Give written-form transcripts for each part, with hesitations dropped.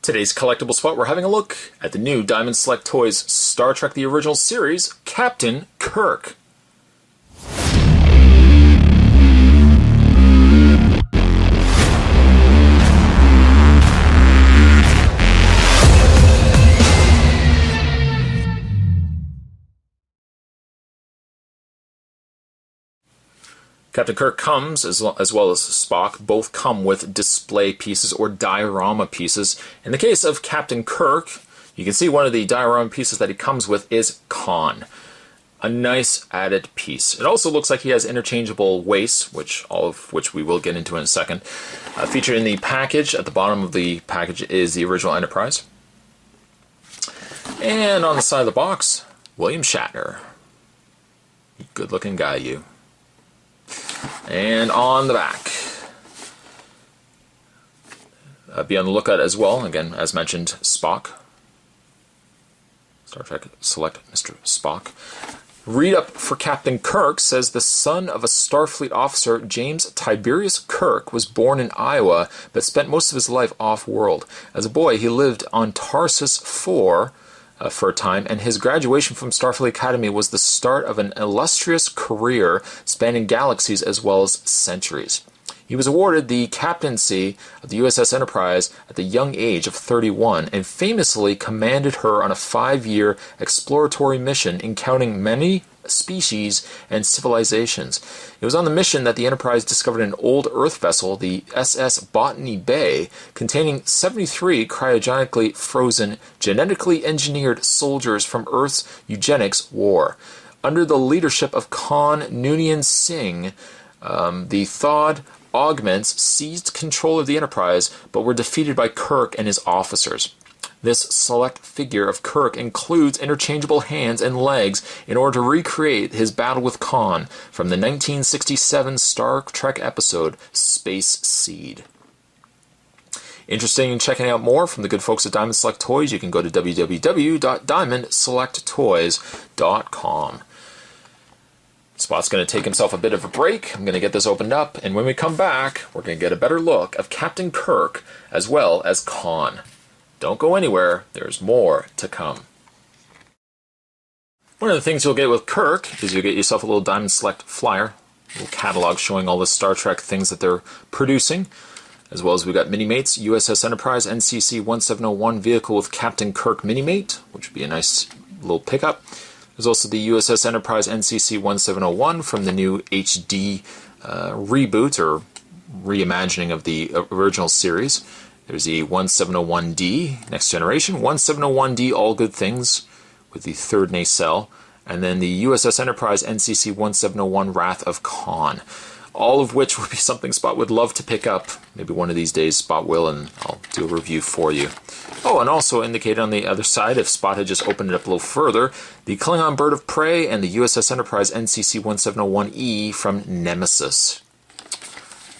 Today's collectible spot, we're having a look at the new Diamond Select Toys Star Trek The Original Series, Captain Kirk. Captain Kirk comes, as well as Spock, both come with display pieces or diorama pieces. In the case of Captain Kirk, you can see one of the diorama pieces that he comes with is Khan. A nice added piece. It also looks like he has interchangeable waists, all of which we will get into in a second. Featured in the package, at the bottom of the package, is the original Enterprise. And on the side of the box, William Shatner. Good looking guy, you. And on the back, be on the lookout as well, again, as mentioned, Spock. Star Trek Select Mr. Spock. Read up for Captain Kirk says the son of a Starfleet officer, James Tiberius Kirk, was born in Iowa, but spent most of his life off-world. As a boy, he lived on Tarsus 4 for a time, and his graduation from Starfleet Academy was the start of an illustrious career spanning galaxies as well as centuries. He was awarded the captaincy of the USS Enterprise at the young age of 31 and famously commanded her on a 5-year exploratory mission encountering many species and civilizations. It was on the mission that the Enterprise discovered an old Earth vessel, the SS Botany Bay, containing 73 cryogenically frozen, genetically engineered soldiers from Earth's eugenics war. Under the leadership of Khan Noonien Singh, the Thawed Augments seized control of the Enterprise, but were defeated by Kirk and his officers. This select figure of Kirk includes interchangeable hands and legs in order to recreate his battle with Khan from the 1967 Star Trek episode Space Seed. Interested in checking out more from the good folks at Diamond Select Toys, you can go to www.diamondselecttoys.com. Spot's going to take himself a bit of a break. I'm going to get this opened up, and when we come back, we're going to get a better look of Captain Kirk as well as Khan. Don't go anywhere, there's more to come. One of the things you'll get with Kirk is you'll get yourself a little Diamond Select flyer, a little catalog showing all the Star Trek things that they're producing, as well as we've got Mini-Mates, USS Enterprise NCC 1701 vehicle with Captain Kirk Mini-Mate, which would be a nice little pickup. There's also the USS Enterprise NCC 1701 from the new HD reboot or reimagining of the original series. There's the 1701D, Next Generation, 1701D, All Good Things, with the third nacelle, and then the USS Enterprise NCC 1701, Wrath of Khan. All of which would be something Spot would love to pick up. Maybe one of these days Spot will, and I'll do a review for you. Oh, and also indicated on the other side, if Spot had just opened it up a little further, the Klingon Bird of Prey and the USS Enterprise NCC 1701E from Nemesis.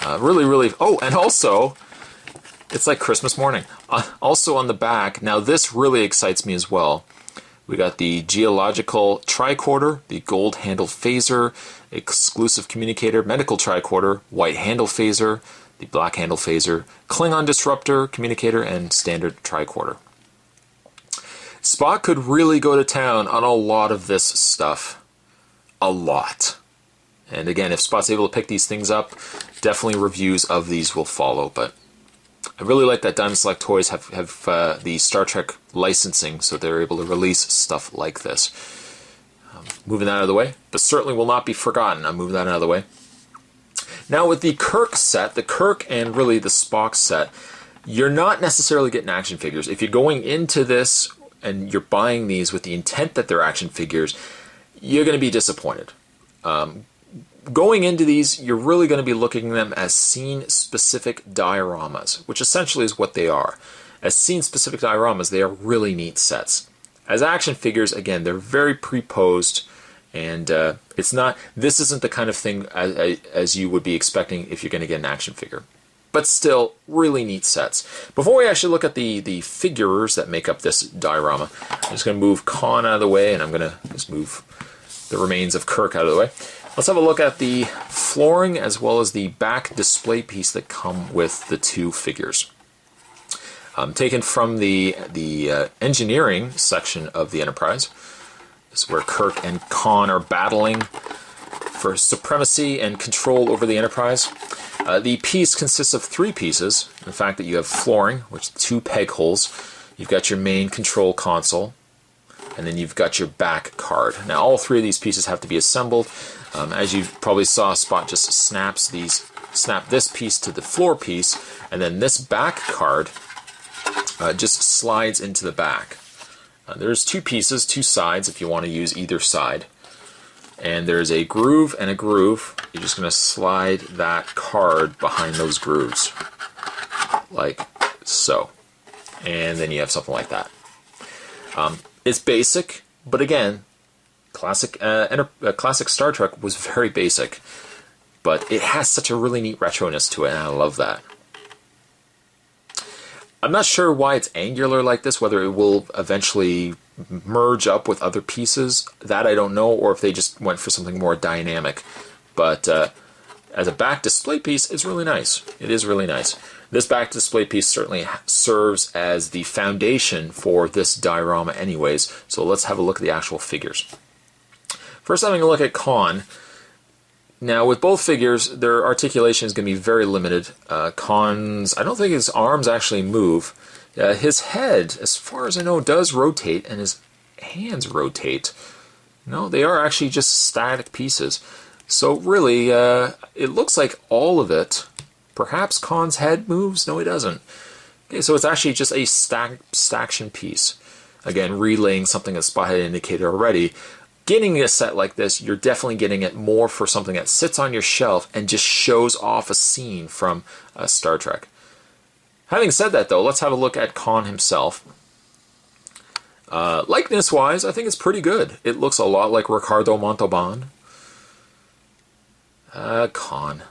Really, oh, and also, it's like Christmas morning. Also on the back, now this really excites me as well. We got the geological tricorder, the gold handle phaser, exclusive communicator, medical tricorder, white handle phaser, the black handle phaser, Klingon disruptor, communicator, and standard tricorder. Spock could really go to town on a lot of this stuff. A lot. And again, if Spot's able to pick these things up, definitely reviews of these will follow, but I really like that Diamond Select Toys have the Star Trek licensing, so they're able to release stuff like this. Moving that out of the way, but certainly will not be forgotten. I'm moving that out of the way. Now with the Kirk set, the Kirk and really the Spock set, you're not necessarily getting action figures. If you're going into this and you're buying these with the intent that they're action figures, you're going to be disappointed. Going into these, you're really going to be looking at them as scene-specific dioramas, which essentially is what they are. As scene-specific dioramas, they are really neat sets. As action figures, again, they're very pre-posed, and this isn't the kind of thing as you would be expecting if you're going to get an action figure. But still, really neat sets. Before we actually look at the figures that make up this diorama, I'm just going to move Khan out of the way, and I'm going to just move the remains of Kirk out of the way. Let's have a look at the flooring as well as the back display piece that come with the two figures. Taken from the engineering section of the Enterprise. This is where Kirk and Khan are battling for supremacy and control over the Enterprise. The piece consists of 3 pieces. The fact that you have flooring, which 2 peg holes. You've got your main control console, and then you've got your back card. Now, all 3 of these pieces have to be assembled. As you probably saw, Spot just snap this piece to the floor piece, and then this back card just slides into the back. There's 2 pieces, 2 sides if you want to use either side. And there's a groove and a groove. You're just going to slide that card behind those grooves. Like so. And then you have something like that. It's basic, but again, classic Star Trek was very basic. But it has such a really neat retroness to it, and I love that. I'm not sure why it's angular like this, whether it will eventually merge up with other pieces. That I don't know, or if they just went for something more dynamic. But as a back display piece, it's really nice. It is really nice. This back display piece certainly serves as the foundation for this diorama anyways, so let's have a look at the actual figures. First, having a look at Khan. Now, with both figures, their articulation is going to be very limited. Khan's, I don't think his arms actually move. His head, as far as I know, does rotate, and his hands rotate. No, they are actually just static pieces. So really, it looks like all of it. Perhaps Khan's head moves? No, it doesn't. Okay, so it's actually just a staction piece. Again, relaying something that Spot had indicated already. Getting a set like this, you're definitely getting it more for something that sits on your shelf and just shows off a scene from Star Trek. Having said that, though, let's have a look at Khan himself. Likeness-wise, I think it's pretty good. It looks a lot like Ricardo Montalban. Khan.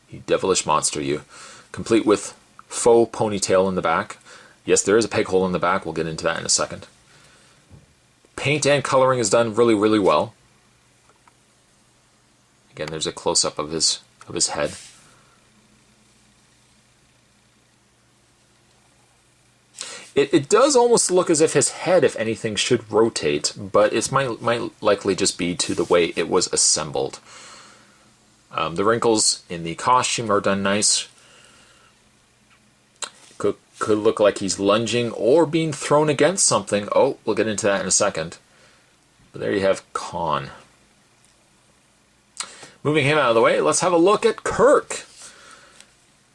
You devilish monster, you. Complete with faux ponytail in the back. Yes, there is a peg hole in the back. We'll get into that in a second. Paint and coloring is done really, really well. Again, there's a close-up of his head. It does almost look as if his head, if anything, should rotate, but it might likely just be to the way it was assembled. The wrinkles in the costume are done nice. Could look like he's lunging or being thrown against something. Oh, we'll get into that in a second. But there you have Khan. Moving him out of the way, let's have a look at Kirk.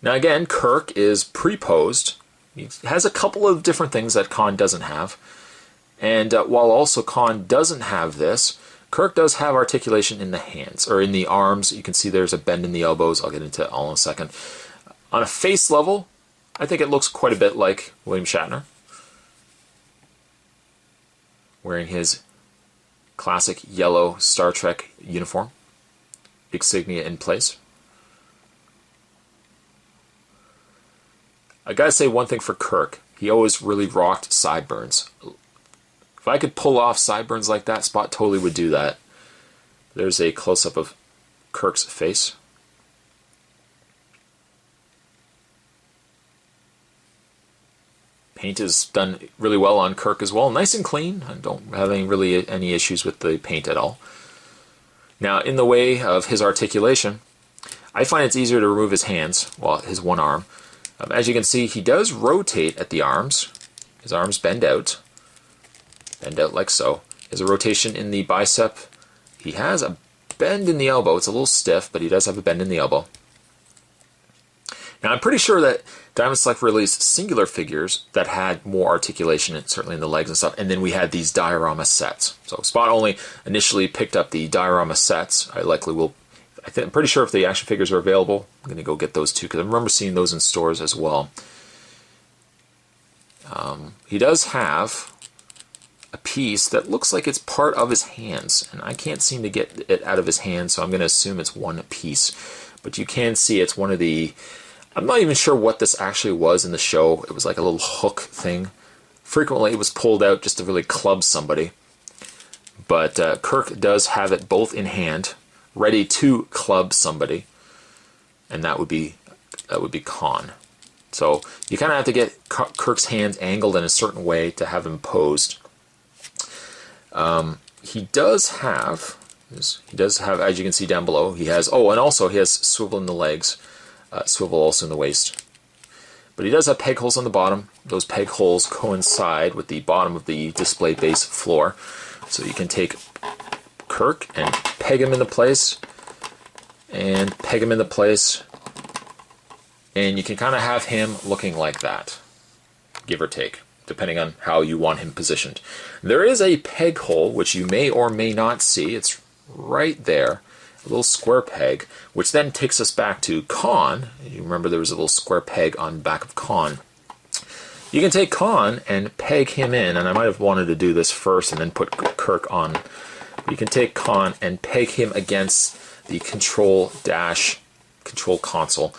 Now again, Kirk is pre-posed. He has a couple of different things that Khan doesn't have. And while also Khan doesn't have this, Kirk does have articulation in the hands, or in the arms. You can see there's a bend in the elbows. I'll get into it all in a second. On a face level, I think it looks quite a bit like William Shatner, wearing his classic yellow Star Trek uniform, insignia in place. I gotta say one thing for Kirk, he always really rocked sideburns. If I could pull off sideburns like that, Spot totally would do that. There's a close-up of Kirk's face. Paint is done really well on Kirk as well. Nice and clean. I don't have any issues with the paint at all. Now, in the way of his articulation, I find it's easier to remove his hands, well, his one arm. As you can see, he does rotate at the arms. His arms bend out like so. There's a rotation in the bicep. He has a bend in the elbow. It's a little stiff, but he does have a bend in the elbow. Now, I'm pretty sure that Diamond Select released singular figures that had more articulation, certainly in the legs and stuff, and then we had these diorama sets. So Spot only initially picked up the diorama sets. I'm pretty sure if the action figures are available, I'm going to go get those too, because I remember seeing those in stores as well. He does have a piece that looks like it's part of his hands, and I can't seem to get it out of his hands, so I'm going to assume it's one piece. But you can see it's one of the... I'm not even sure what this actually was in the show. It was like a little hook thing. Frequently it was pulled out just to really club somebody. But Kirk does have it both in hand, ready to club somebody. And that would be Khan. So you kind of have to get Kirk's hands angled in a certain way to have him posed. He does have, as you can see down below, he has, oh, and also he has swivel in the legs, swivel also in the waist. But he does have peg holes on the bottom. Those peg holes coincide with the bottom of the display base floor. So you can take Kirk and peg him into place, and peg him into place, and you can kind of have him looking like that, give or take, depending on how you want him positioned. There is a peg hole, which you may or may not see. It's right there, a little square peg, which then takes us back to Khan. You remember there was a little square peg on the back of Khan. You can take Khan and peg him in, and I might have wanted to do this first and then put Kirk on. You can take Khan and peg him against the control console,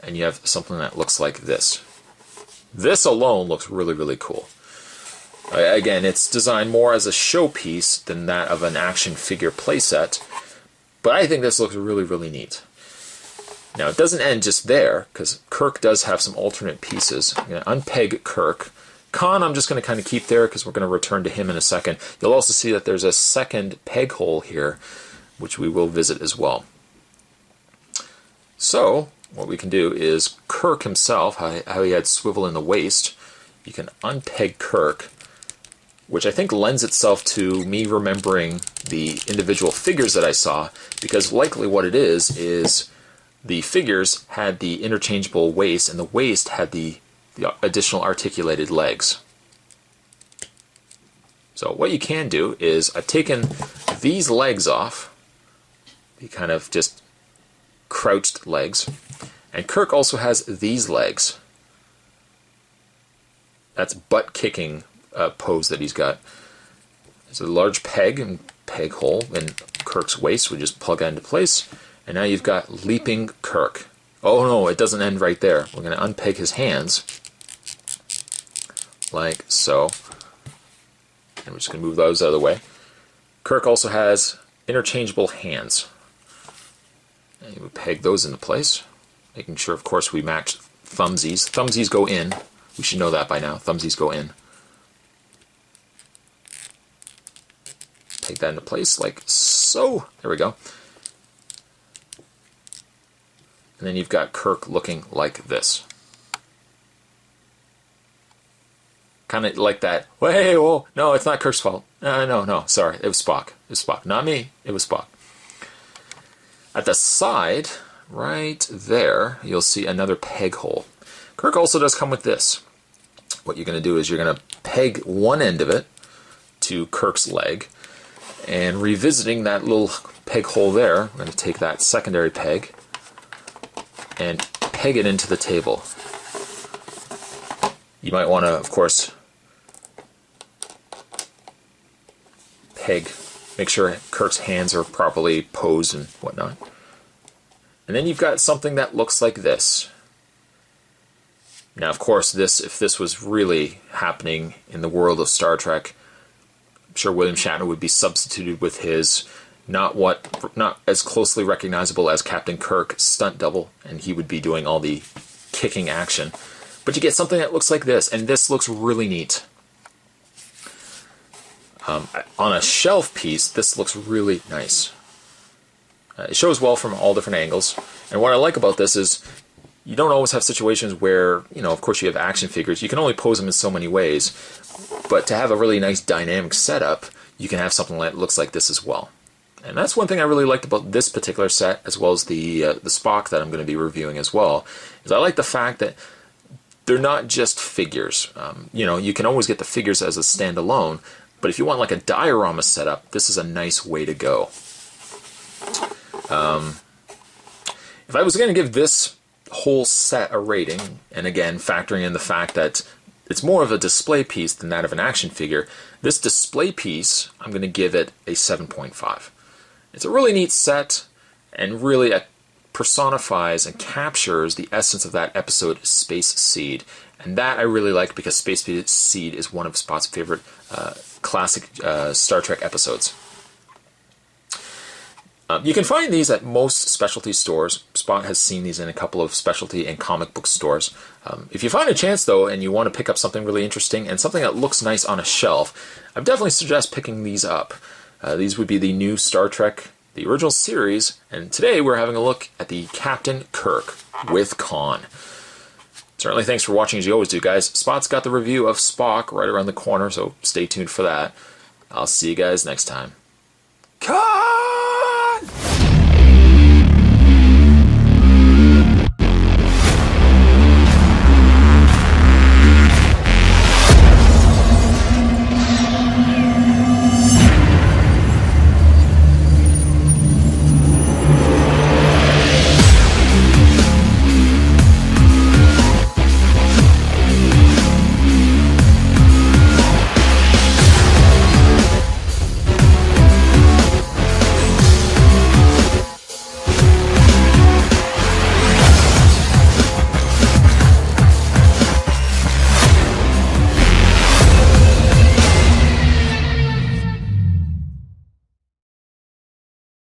and you have something that looks like this. This alone looks really, really cool. Again, it's designed more as a showpiece than that of an action figure playset, but I think this looks really, really neat. Now, it doesn't end just there, because Kirk does have some alternate pieces. I'm going to unpeg Kirk. Khan, I'm just going to kind of keep there, because we're going to return to him in a second. You'll also see that there's a second peg hole here, which we will visit as well. So, what we can do is Kirk himself, how he had swivel in the waist, you can unpeg Kirk, which I think lends itself to me remembering the individual figures that I saw, because likely what it is the figures had the interchangeable waist, and the waist had the additional articulated legs. So what you can do is, I've taken these legs off, the kind of just crouched legs, and Kirk also has these legs. That's butt-kicking pose that he's got. There's a large peg and peg hole in Kirk's waist. We just plug that into place. And now you've got leaping Kirk. Oh no, it doesn't end right there. We're going to unpeg his hands. Like so. And we're just going to move those out of the way. Kirk also has interchangeable hands. And we peg those into place. Making sure, of course, we match thumbsies. Thumbsies go in. We should know that by now. Thumbsies go in. Take that into place like so. There we go. And then you've got Kirk looking like this. Kind of like that. Hey, whoa, no, it's not Kirk's fault. No, sorry. It was Spock. It was Spock. Not me. It was Spock. At the side, right there, you'll see another peg hole. Kirk also does come with this. What you're going to do is you're going to peg one end of it to Kirk's leg, and revisiting that little peg hole there, I'm going to take that secondary peg and peg it into the table. You might want to, of course, make sure Kirk's hands are properly posed and whatnot. And then you've got something that looks like this. Now, of course, if this was really happening in the world of Star Trek, I'm sure William Shatner would be substituted with his not as closely recognizable as Captain Kirk stunt double, and he would be doing all the kicking action. But you get something that looks like this, and this looks really neat. On a shelf piece, this looks really nice. It shows well from all different angles, and what I like about this is you don't always have situations where, of course you have action figures, you can only pose them in so many ways, but to have a really nice dynamic setup, you can have something that looks like this as well. And that's one thing I really liked about this particular set, as well as the Spock that I'm going to be reviewing as well, is I like the fact that they're not just figures. You can always get the figures as a standalone, but if you want like a diorama setup, this is a nice way to go. If I was going to give this whole set a rating, and again factoring in the fact that it's more of a display piece than that of an action figure, this display piece, I'm going to give it a 7.5. It's a really neat set, and really personifies and captures the essence of that episode, Space Seed. And that I really like, because Space Seed is one of Spot's favorite classic Star Trek episodes. You can find these at most specialty stores. Spot has seen these in a couple of specialty and comic book stores. If you find a chance, though, and you want to pick up something really interesting and something that looks nice on a shelf, I definitely suggest picking these up. These would be the new Star Trek, the original series, and today we're having a look at the Captain Kirk with Khan. Certainly thanks for watching as you always do, guys. Spot's got the review of Spock right around the corner, so stay tuned for that. I'll see you guys next time. Khan!